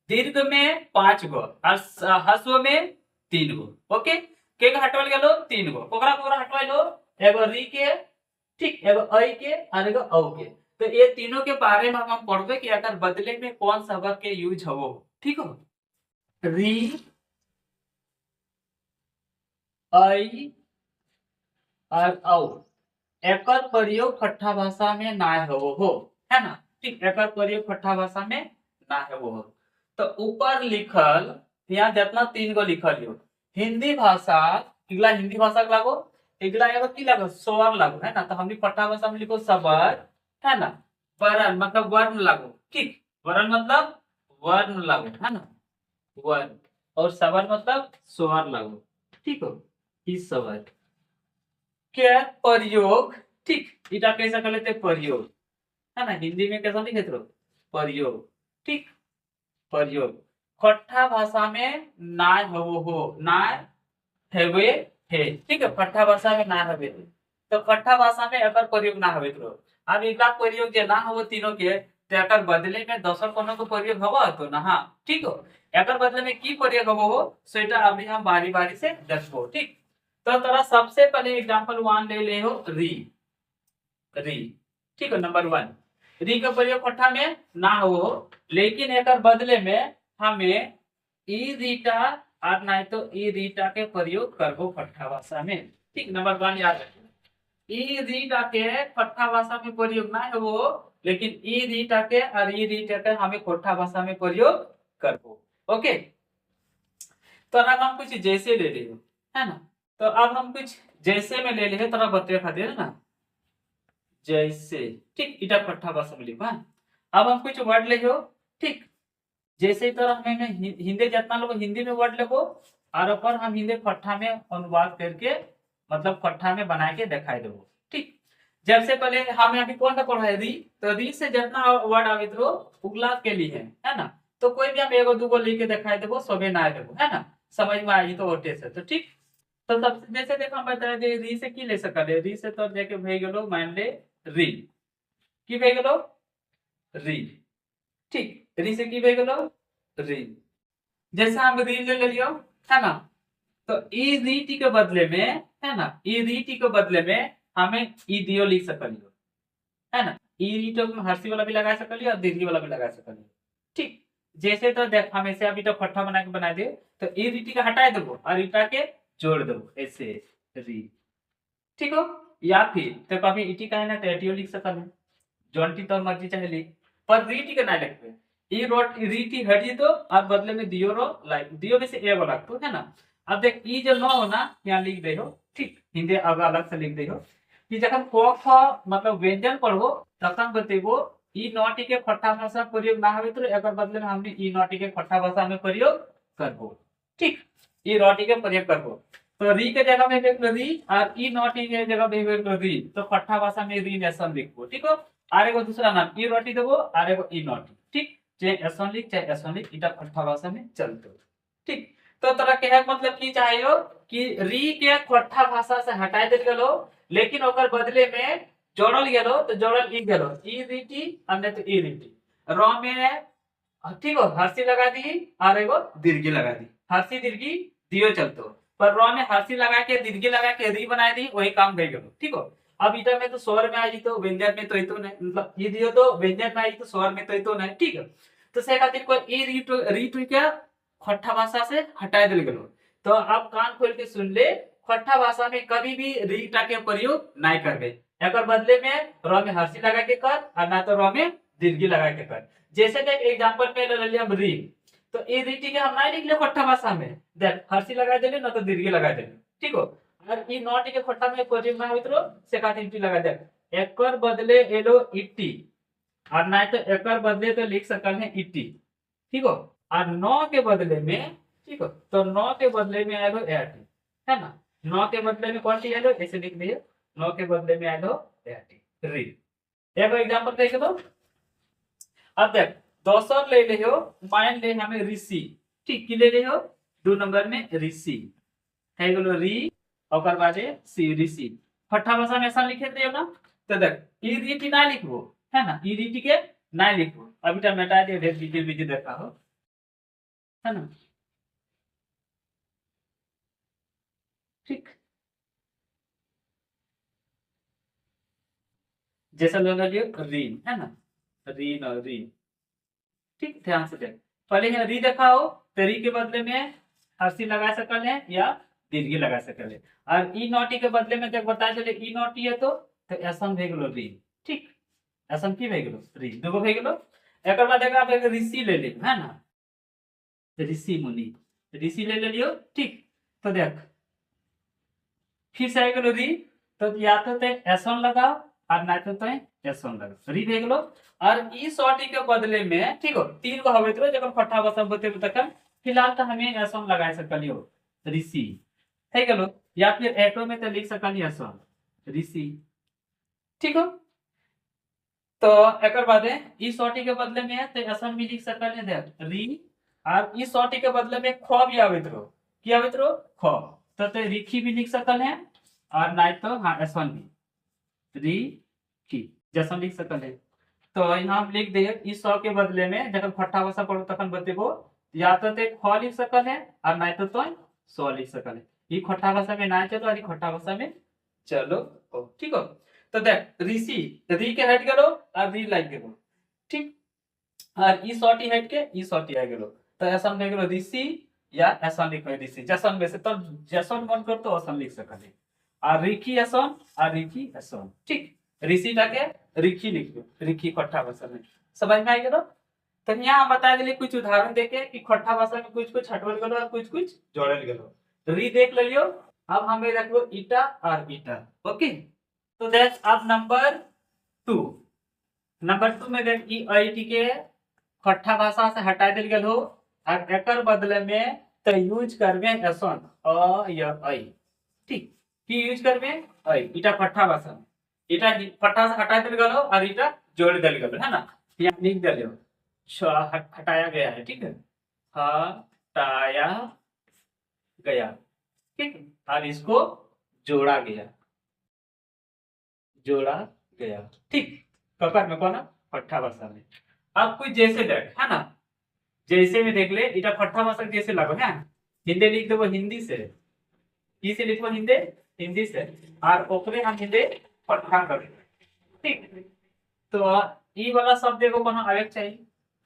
दीर्घ में 5 गो और हस्व में 3 गो। ओके, के हटवल गेलो 3 गो, कोकरा कोकरा हटवाइलो, एगो री के, ठीक, एगो ऐ के और एगो औ के। तो ये तीनों के बारे में हम पढ़बे कि अगर बदले में कौन सवर के यूज हो, ठीक हो, री, ऐ और औ एकर प्रयोग खट्टा भाषा में ना हो, है ना, ठीक, एकर प्रयोग खट्टा भाषा में ना हो। तो ऊपर लिखल यहाँ जितना 3 गो लिखल हो, हिंदी भाषा, इगला हिंदी भाषा लागो, इगला एगो की लागो, स्वर लागो, है ना। तो हमने खट्टा भाषा में लिखो सबर, है ना, वर्ण मतलब वर्ण लागो, ठीक, वर्ण मतलब वर्ण लागो, है ना, वर्ण, और सबर मतलब स्वर लागो, ठीक हो, इस सबर के प्रयोग, ठीक, इटा कैसा कर लेते प्रयोग, है ना, हिंदी में कैसा लिखे थे प्रयोग, ठीक, प्रयोग खट्टा भाषा में ना हो, ना हेवे है, ठीक है, खट्टा भाषा में ना हवे, तो खट्टा भाषा में एकर प्रयोग ना हवे। तो अब इका प्रयोग जे ना हो तीनों के, तो एकर बदले में दोसर कोनो को प्रयोग हवा तो ना, हाँ, ठीक हो, एकर बदले में की प्रयोग हो सेटा अभी हम बारी बारी से देखबो, ठीक। तो तोरा सबसे पहले एग्जांपल 1 ले हो, री, री, ठीक है, नंबर 1, री का प्रयोग खट्टा में ना हो, लेकिन एकर बदले में हमें ई रीटा और नहीं तो ई रीटा के प्रयोग करबो खट्टा भाषा में, ठीक, नंबर 1 याद रखिए, ई रीटा के खट्टा भाषा में प्रयोग ना हो, लेकिन ई रीटा के और ई रीटा के हमें खट्टा भाषा में प्रयोग करबो। ओके, तो अब हम कुछ जैसे ले ले, है ना, तो अब हम कुछ जैसे में ले ले, तोरा बतवे खातिर, है ना, जैसे, ठीक, इटा खट्टा भाषा में लिखो, अब हम कुछ वर्ड ले हो, ठीक, जैसे तरह हमें हिंदी जितना लोग हिंदी में वर्ड लेगो और ऊपर हम हिंदी खट्टा में अनुवाद करके मतलब खट्टा में बना के दिखाई देबो, ठीक। जब से पहले हमें अभी कौन सा पढ़ा है री, तो री से जितना वर्ड आवे तो उगला के लिए है ना, तो कोई भी हम एगो दूगो लिख के दिखाई देबो, सबे ना देबो, है ना, समझ में आई तो ओटे से, तो ठीक। तो सबसे जैसे देखो हम बता दे री से की ले सकले, री से तो देखे भई गेलो, मान ले री, की भई गेलो री, ठीक, री से की भई गेलो री, जैसे हम री ले लियो, है ना, तो ई री टी के बदले में, है ना, ई री टी के बदले में हमें ई दियो लिख सकलियो, है ना, ई री तो हर्षी वाला भी लगा सकलियो और दीर्घी वाला भी लगा सकलियो, ठीक। जैसे तो देख हम ऐसे अभी तो खट्टा बना के बना दे, तो ई री टी का हटा देबो और ईटा के जोड़ देबो, ऐसे री, ठीक हो, या फिर तो कभी ईटी का है ना तो एटीओ लिख सकल है, जॉन्टी तो मर्जी चाहे लिख, पर री टी के ना लिखबे, ई रोट री टी हट जी तो और बदले में दियो रो लाइक दियो में से ए वाला तो, है ना। अब देख ई जो न हो ना यहाँ लिख दे हो, ठीक, हिंदी अलग अलग से लिख दे हो कि जखन क ख मतलब व्यंजन पढ़बो तखन बतेबो ई नॉटी के खट्टा भाषा प्रयोग ना होवे, तो एकर बदले में हमने ई नॉटी के खट्टा भाषा में प्रयोग करबो, ठीक, ई नॉटी के प्रयोग करबो। तो री के जगह में लिख लो री और ई नॉटी के जगह में लिख लो री, तो खट्टा भाषा में री नेशन लिखबो, ठीक हो। और एगो दूसरा नाम ई रोटी देबो और एगो ई नॉटी, ठीक, चाहे एसन लिख चाहे एसन लिख, इटा खट्टा भाषा में चलतो, ठीक। तो तोरा कहे मतलब की चाहियो कि री के खट्टा भाषा से हटाए देल गेलो, लेकिन ओकर बदले में जोड़ल गेलो, तो जोड़ल ई गेलो ई रीटी अन्य तो ई रीटी, र में ठीक हो हर्षी लगा दी और एगो दीर्घी लगा दी, हर्षी दीर्घी दियो चलतो, पर र में हर्षी लगा के दीर्घी लगा के री बना दी, वही काम भई गेलो, ठीक हो। अब इधर में तो स्वर में आई तो व्यंजन में तो नहीं, मतलब ये दियो तो व्यंजन में आई तो स्वर में तो नहीं, ठीक है। तो से खातिर कोई ई रीट क्या खट्टा भाषा से हटा दिल गेलो, तो अब कान खोल के सुन ले, खट्टा भाषा में कभी भी रीटा के प्रयोग नहीं करबे, एकर बदले में र में हर्षी लगा के कर और ना तो र में दीर्घी लगा के कर। जैसे देख एग्जांपल पे ले लिया हम री, तो ई रीटी के हम नहीं लिख ले खट्टा भाषा में, देख हर्षी लगा देले ना तो दीर्घी लगा देले, ठीक हो। और ई नॉट के खट्टा में प्रयोग ना होइत रो से का इटी लगा दे, एकर बदले एलो इटी और नहीं तो एकर बदले तो लिख सकल है इटी, ठीक हो। और नौ के बदले में ठीक है। तो 9 के बदले में आएगा 8, है ना। 9 के बदले में कौन सी आएगा, ऐसे लिख दिए, 9 के बदले में आएगा 8 री। एक एग्जांपल देख लो। अब देख दोसर ले ले हो, मान ले हमें ऋषि, ठीक की ले ले हो 2 नंबर में ऋषि है गेलो री, ओकर बादे सी ऋषि। छठा भाषा में ऐसा लिखे दियो ना। तो देख ई रीति ना लिखबो, है ना, ई रीति के ना लिखबो, अभी तो मिटा दियो, ढेर बीजे बीजे देखा हो, है ना, ठीक। जैसा लगा लियो रीन, है ना, रीन और रीन, ठीक। ध्यान से देख, पहले यहाँ री देखा हो तो री के बदले में हर्षी लगा सकल है या दीर्घी लगा सकल है। और ई नोटी के बदले में देख बताया चले ई नोटी है तो ऐसन भे गेलो री, ठीक, ऐसन की भे गेलो री, दुगो भे गेलो। एकर बाद देखा आप एक ऋषि ले ले, है ना, ऋषि मुनि, ऋषि ले लियो, ठीक। तो देख फिर से आ गेलो री, तो या तो ते ऐसन लगाओ और ना तो ऐसन लगाओ, री भे गेलो। और ई सॉटी के बदले में, ठीक हो, 3 गो हवे तो जकर फटा बसा बते तक फिलहाल तो हमें ऐसन लगाए सकलियो ऋषि, है गेलो। या फिर एटो में तो लिख सकलियो ऐसन ऋषि, ठीक हो। तो एकर बाद ई सॉटी के बदले में तो ऐसन भी लिख सकलियो देख री, और ई सॉटी के बदले में ख भी आवित रहो, की आवित रहो ख, तो ते रिखी भी लिख सकल है, और ना तो हाँ ऐसन भी री की जैसा लिख सकल है। तो यहाँ हम लिख दे इस 100 के बदले में जब फट्टा भाषा पढ़ो तखन बतेबो, या तो ते ख लिख सकल है और ना तो 100 लिख सकल है। ई खट्टा भाषा में ना चलो और ई खट्टा भाषा में चलो, ठीक हो। तो देख ऋषि री के हट गेलो और री लाग गेलो, ठीक। और ई 100 टी हट के ई 100 टी आ गेलो, तो ऐसा में गेलो ऋषि या ऐसा लिख ऋषि, जैसन वैसे तो जैसन मन कर तो ऐसा लिख सकल है। और रिखी ऐसन और रिखी ऐसन, ठीक। ऋषि जाके रिखी लिख लो, रिखी खट्टा भाषा में, समझ में आ गया। तो यहाँ हम बता दिले कुछ उदाहरण देके कि खट्टा भाषा में कुछ कुछ हटवल गेलो और कुछ कुछ जोड़ल गेलो। तो री देख लियो। अब हमें रखो ईटा और ईटा, ओके। तो दैट्स अब नंबर 2। नंबर 2 में देख ई आई टी के खट्टा भाषा से हटा दिल गेलो और एकर बदले में तो यूज करबे ऐसन अ या आई, ठीक। की यूज करबे आई, ईटा खट्टा भाषा में ईटा फट्टा से हटा दिल गलो और ईटा जोड़ दिल गलो, है ना। यहाँ लिख दिलो हटाया गया है, ठीक है, हटाया गया, ठीक। और इसको जोड़ा गया, जोड़ा गया, ठीक। ककर में कौन फट्टा भाषा में। अब कुछ जैसे देख, है ना, जैसे में देख ले ईटा फट्टा भाषा जैसे लगो है, हिंदी लिख दो हिंदी से, की से लिखो हिंदी, हिंदी से, और ओकरे हम हिंदी फट्टा कर, ठीक। तो ई वाला शब्द देखो कोनो आवे चाहिए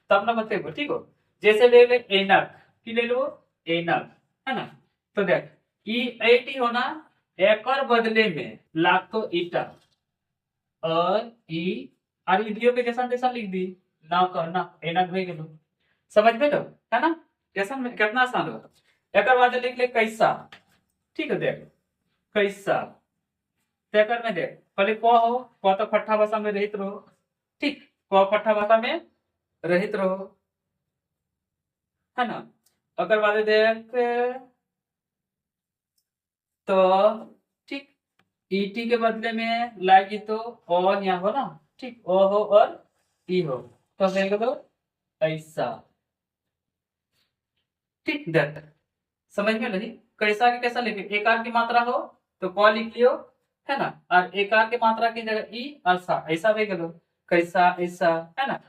तब ना बतेबो, ठीक हो। जैसे ले ले एनक, की ले लो एनक, है ना। तो देख ई एटी होना, एकर बदले में लागतो ईटा और ई और ई दियो के जैसा जैसा लिख दी ना कहना एनक भई गेलो, समझ में लो, है ना। कैसा कितना आसान हो। एकर बाद लिख ले कैसा, ठीक है, देख कैसा, तेकर में देख पहले क हो, क तो खट्टा भाषा में रहित रहो, ठीक, क खट्टा भाषा में रहित रहो, है ना। अगर बाद देख तो ठीक, ईटी के बदले में लाएगी तो ओ यहाँ हो ना, ठीक, ओ हो और ई हो, तो देख दो ऐसा, ठीक। देख समझ में नहीं, कैसा के कैसा लिखे, एकार की मात्रा हो तो क लिख लियो, है ना, और एकार की मात्रा की जगह ई और सा, ऐसा भी गेलो कैसा ऐसा, है ना।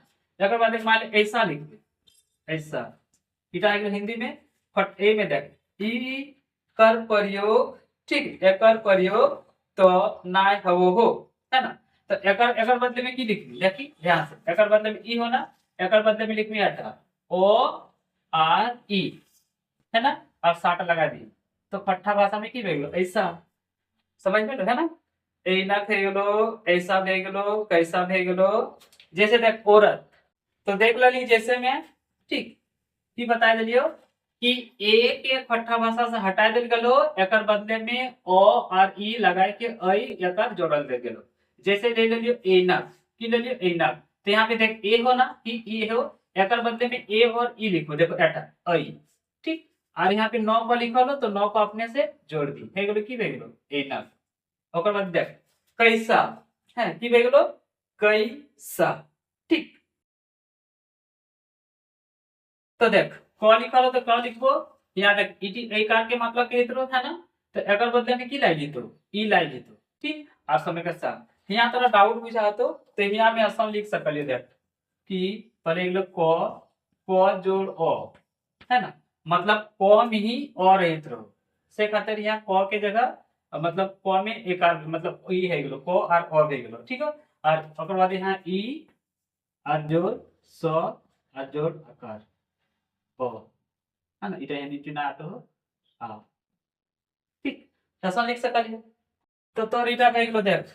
अगर बाद मान ले ऐसा लिख दे, ऐसा ईटा आगे हिंदी में फट ए में देख ई कर प्रयोग, ठीक, एकर प्रयोग तो ना हो, है ना। तो एकर बदले में की लिखी देखी ध्यान से, एकर बदले में ई होना, एकर बदले में लिखनी आता ओ आर ई, है ना, अब साट लगा दी तो खट्टा भाषा में की भेगलो ऐसा, समझ में लो, है ना। ऐना थे गेलो, ऐसा भे गेलो, कैसा भे गेलो। जैसे देख औरत, तो देख ली जैसे में, ठीक, की बता दिलियो कि ए के खट्टा भाषा से हटा दिल गेलो, एकर बदले में ओ और ई लगाए के आई एकर जोड़ल दे गेलो। जैसे ले लियो एनक, की ले लियो एनक, तो यहाँ पे देख ए हो ना, कि ई हो, एकर बदले में ए और ई लिखो, देखो एटा आई, ठीक। और यहाँ पे 9 को लिखल हो तो 9 को अपने से जोड़ दी हे गेलो की भे गेलो इनफ। ओकर बाद देख कैसा है की भे गेलो कैसा। ठीक तो देख क लिखल हो तो क लिखबो, यहाँ देख इटी एकार के मतलब के इतरो है ना, तो एकर बदले में की लाई जीतो ई लाई जीतो। ठीक और समय के साथ यहाँ तोरा डाउट बुझा तो यहाँ में आसान लिख सकलिए देख कि पहले एक लोग क जोड़ अ है ना, मतलब क में ही अ रहित रहो से खातिर यहाँ क के जगह मतलब क में एकार मतलब ई है गेलो क और अ है गेलो। ठीक है और ओकर बाद यहाँ ई और जोड़ स और जोड़ आकार ओ है ना, इटा यानी चुना आते हो आ। ठीक ऐसा लिख सकलिए तो तोर इटा कह गेलो देख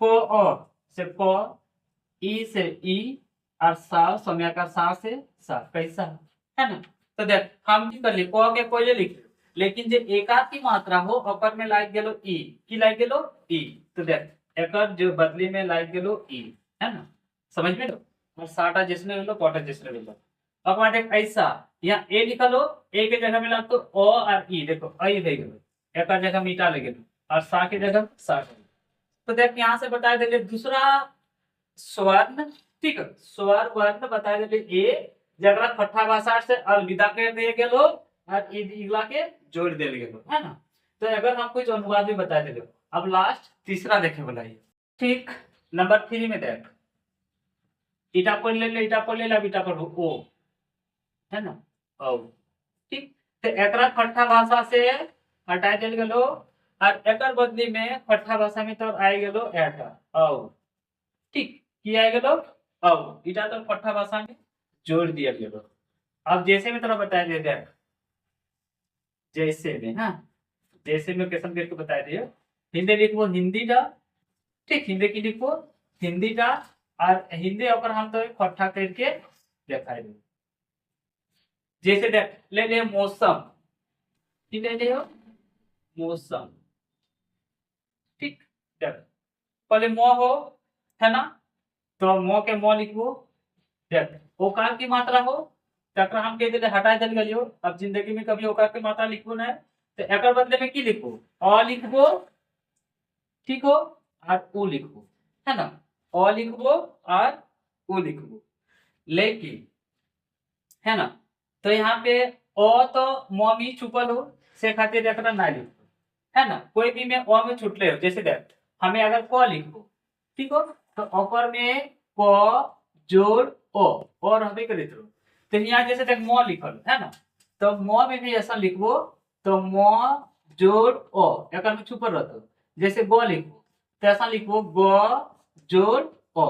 प अ से प ई से ई और सा समयाकार सा से सा कैसा है ना। तो देख हम की कर ली क के पहले लिख लेकिन जे एकार की मात्रा हो ओकर में लाग गेलो ई की लाग गेलो ई, तो देख एकर जो बदली में लाग गेलो ई है ना, समझ में लो और साटा जिसने ले लो पटा जिसने ले लो। अब वहां देख ऐसा यहाँ ए लिखल हो ए के जगह में लाग तो ओ और ई देखो आई हो गेलो एकर जगह मिटा ले गेलो और सा के जगह सा। तो देख यहाँ से बता देले दूसरा स्वर्ण। ठीक है स्वर वर्ण बता देले ए जगह छठा भाषा से अलविदा कर दिए गेलो और इगला के जोड़ दिए गेलो है ना। तो अगर हम कुछ अनुवाद भी बता देले अब लास्ट तीसरा देखे वाला है। ठीक नंबर 3 में देख इटा पर ले ले इटा पर ले ला इटा पर ओ है ना ओ। ठीक तो एकरा छठा भाषा से हटा दिल गेलो और एकर बदली में छठा भाषा में तो आई गेलो एटा औ। ठीक की आ गेलो औ इटा तो छठा भाषा में जोड़ दिया गेलो। अब जैसे में तोरा बताया दे देख जैसे में हाँ जैसे में क्वेश्चन करके बता दियो हिंदी लिखबो हिंदी डा। ठीक हिंदी की लिखबो हिंदी डा और हिंदी ओकर हम तो छठा करके दिखाई दे। जैसे देख ले ले मौसम की ले ले मौसम। ठीक देख पहले मो हो है ना, तो मो के मो लिखबो देख ओकार की मात्रा हो तकरा हम कह दिले हटा दिल गलियो। अब जिंदगी में कभी ओकार की मात्रा लिखबो ना तो एकर बदले में की लिखबो अ लिखबो ठीक हो और उ लिखबो है ना अ लिखबो और उ लिखबो। लेकिन है ना तो यहाँ पे अ तो म में छुपल हो से खातिर एकरा ना लिखबो है ना, कोई भी में अ में छुटले हो जैसे देख हमें अगर क लिखबो ठीक हो तो ओकर में क जोड़ ओ और हमें कर देते तो यहाँ जैसे देख म लिखल है ना तो म में भी ऐसा लिखबो तो म जोड़ ओ एकर में छुपल रहतो जैसे ग लिखबो तो ऐसा लिखबो ग जोड़ ओ।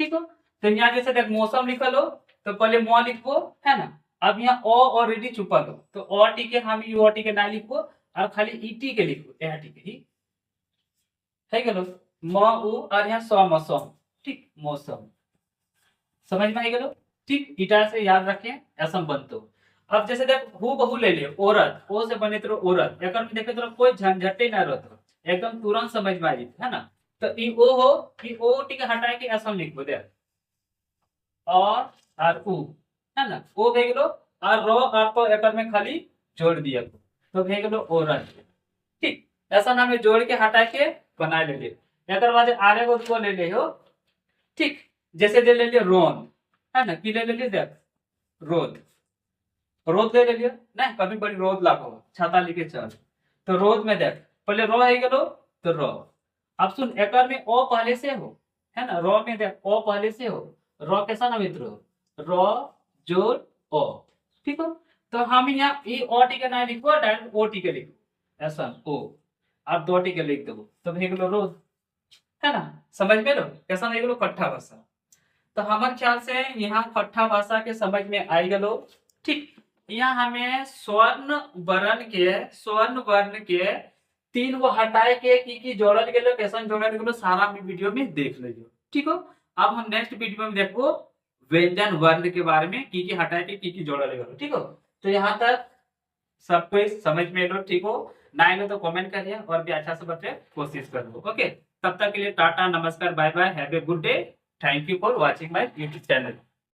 ठीक हो तो यहाँ जैसे देख मौसम लिखल हो तो पहले म लिखबो है ना, अब यहाँ ओ ऑलरेडी छुपल हो तो ओ टी के हम यू टी के ना लिखबो और खाली ई टी के लिखबो ए टी के ही है गेलो म उ और यहाँ स म सम। ठीक मौसम समझ में आ गेलो। ठीक इटा से याद रखें ऐसा बनतो। अब जैसे देख हु बहु ले लियो औरत ओ से बने तो औरत एकर में देखे तो कोई झंझटे ना रहतो एकदम तुरंत समझ में आ जाती है ना। तो ई ओ हो कि ओ टी के हटा के ऐसा लिखबो देख और उ है ना ओ भे गेलो और रो और तो एकर में खाली जोड़ दिया तो भे गेलो औरत। ठीक ऐसा नाम है जोड़ के हटा के बना ले लियो। एकर बाद आरे को ले ले हो। ठीक जैसे दे ले लियो रोन है ना की ले लियो देख रोद रोद ले लियो ना कभी बड़ी रोद लागो छाता लेके चल तो रोद में देख पहले रो है गेलो तो रो। अब सुन एकर में ओ पहले से हो है ना रो में देख ओ पहले से हो रो कैसा ना मित्र रो जोड़ ओ। ठीक हो तो हम यहाँ ई ओ टी के ना लिखो डायरेक्ट ओ टी के लिखो ऐसा ओ आप 2 टी के लिख दो तो भे गेलो रोद है ना। समझ में लो कैसा नहीं गेलो छठा भाषा। तो हमारे ख्याल से यहाँ छठा भाषा के समझ में आई गलो। ठीक यहाँ हमें स्वर्ण वर्ण के 3 गो हटाए के की जोड़ल गेलो कैसा जोड़ल गेलो सारा हम वीडियो में देख लियो। ठीक हो अब हम नेक्स्ट वीडियो में देखो व्यंजन वर्ण के बारे में की हटाए के की जोड़ल गेलो। ठीक हो तो यहाँ तक सब कुछ समझ में लो। ठीक हो ना लो तो कमेंट करिए और भी अच्छा से बच्चे कोशिश कर लो। ओके तब तक के लिए टाटा नमस्कार bye bye have a good day. Thank you for watching my YouTube channel.